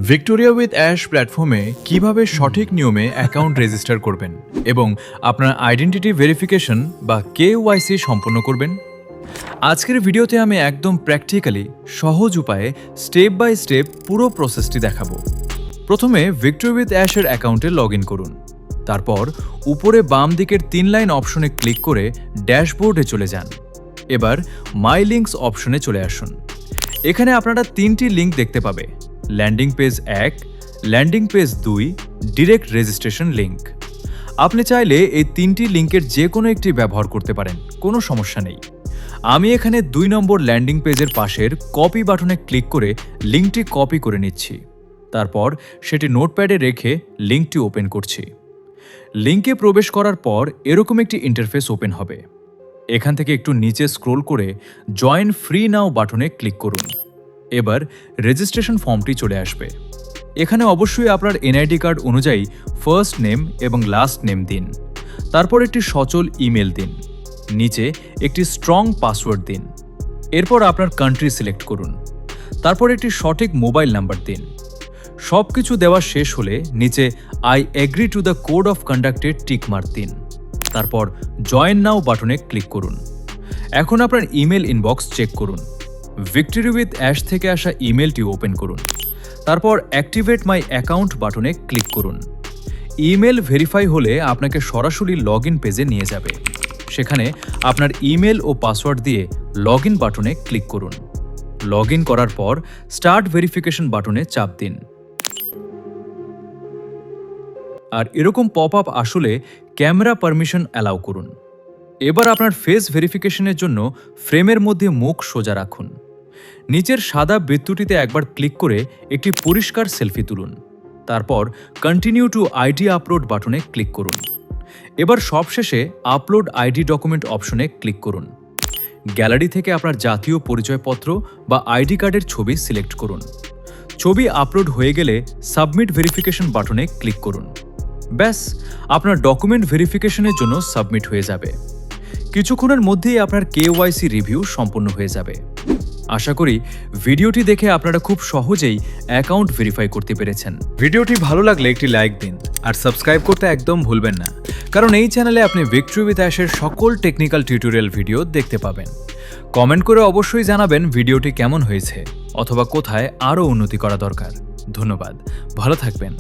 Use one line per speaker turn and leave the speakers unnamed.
Victoria with ash প্ল্যাটফর্মে কিভাবে সঠিক নিয়মে অ্যাকাউন্ট রেজিস্টার করবেন এবং আপনার আইডেন্টিটি ভেরিফিকেশন বা KYC সম্পন্ন করবেন। আজকের ভিডিওতে আমি একদম প্র্যাকটিক্যালি সহজ উপায়ে স্টেপ বাই স্টেপ পুরো প্রসেসটি দেখাবো। প্রথমে ভিক্টোরিয়া উইথ অ্যাশের অ্যাকাউন্টে লগ ইন করুন। তারপর উপরে বাম দিকের 3 লাইন অপশনে ক্লিক করে ড্যাশবোর্ডে চলে যান। এবার মাই লিঙ্কস অপশনে চলে আসুন। এখানে আপনারা 3টি লিঙ্ক দেখতে পাবে, landing page 1, landing page 2, direct registration link. আপনি চাইলে এই 3টি লিঙ্কের যে কোনো একটি ব্যবহার করতে পারেন, কোনো সমস্যা নেই। আমি এখানে 2 নম্বর ল্যান্ডিং পেজের পাশের কপি বাটনে ক্লিক করে লিঙ্কটি কপি করে নিচ্ছি। তারপর সেটি নোটপ্যাডে রেখে লিঙ্কটি ওপেন করছি। লিঙ্কে প্রবেশ করার পর এরকম একটি ইন্টারফেস ওপেন হবে। এখান থেকে একটু নিচে স্ক্রোল করে জয়েন ফ্রি নাও বাটনে ক্লিক করুন। এবার রেজিস্ট্রেশন ফর্মটি চলে আসবে। এখানে অবশ্যই আপনার NID কার্ড অনুযায়ী ফার্স্ট নেম এবং লাস্ট নেম দিন। তারপর একটি সচল ইমেল দিন। নিচে একটি স্ট্রং পাসওয়ার্ড দিন। এরপর আপনার কান্ট্রি সিলেক্ট করুন। তারপর একটি সঠিক মোবাইল নাম্বার দিন। সব কিছু দেওয়া শেষ হলে নিচে I agree to the code of কন্ডাক্টে টিক মার্ক দিন। তারপর জয়েন নাও বাটনে ক্লিক করুন। এখন আপনার ইমেল ইনবক্স চেক করুন। ভিক্টোরিয়া উইথ অ্যাশ থেকে আসা ইমেলটি ওপেন করুন। তারপর অ্যাক্টিভেট মাই অ্যাকাউন্ট বাটনে ক্লিক করুন। ইমেল ভেরিফাই হলে আপনাকে সরাসরি লগ ইন পেজে নিয়ে যাবে। সেখানে আপনার ইমেল ও পাসওয়ার্ড দিয়ে লগ ইন বাটনে ক্লিক করুন। লগ ইন করার পর স্টার্ট ভেরিফিকেশন বাটনে চাপ দিন। আর এরকম পপ আপ আসলে ক্যামেরা পারমিশন অ্যালাউ করুন। এবার আপনার ফেস ভেরিফিকেশনের জন্য ফ্রেমের মধ্যে মুখ সোজা রাখুন। নিচের সাদা বৃত্তটিতে একবার ক্লিক করে একটি পরিষ্কার সেলফি তুলুন। তারপর কন্টিনিউ টু আইডি আপলোড বাটনে ক্লিক করুন। এবার সবশেষে আপলোড আইডি ডকুমেন্ট অপশনে ক্লিক করুন। গ্যালারি থেকে আপনার জাতীয় পরিচয়পত্র বা আইডি কার্ডের ছবি সিলেক্ট করুন। ছবি আপলোড হয়ে গেলে সাবমিট ভেরিফিকেশন বাটনে ক্লিক করুন। ব্যাস, আপনার ডকুমেন্ট ভেরিফিকেশনের জন্য সাবমিট হয়ে যাবে। কিছুক্ষণের মধ্যেই আপনার KYC রিভিউ সম্পন্ন হয়ে যাবে। আশা করি ভিডিওটি দেখে আপনারা খুব সহজেই অ্যাকাউন্ট ভেরিফাই করতে পেরেছেন। ভিডিওটি ভালো লাগলে একটি লাইক দিন আর সাবস্ক্রাইব করতে একদম ভুলবেন না, কারণ এই চ্যানেলে আপনি ভিক্টোরিয়া উইথ অ্যাশের সকল টেকনিক্যাল টিউটোরিয়াল ভিডিও দেখতে পাবেন। কমেন্ট করে অবশ্যই জানাবেন ভিডিওটি কেমন হয়েছে অথবা কোথায় আরও উন্নতি করা দরকার। ধন্যবাদ, ভালো থাকবেন।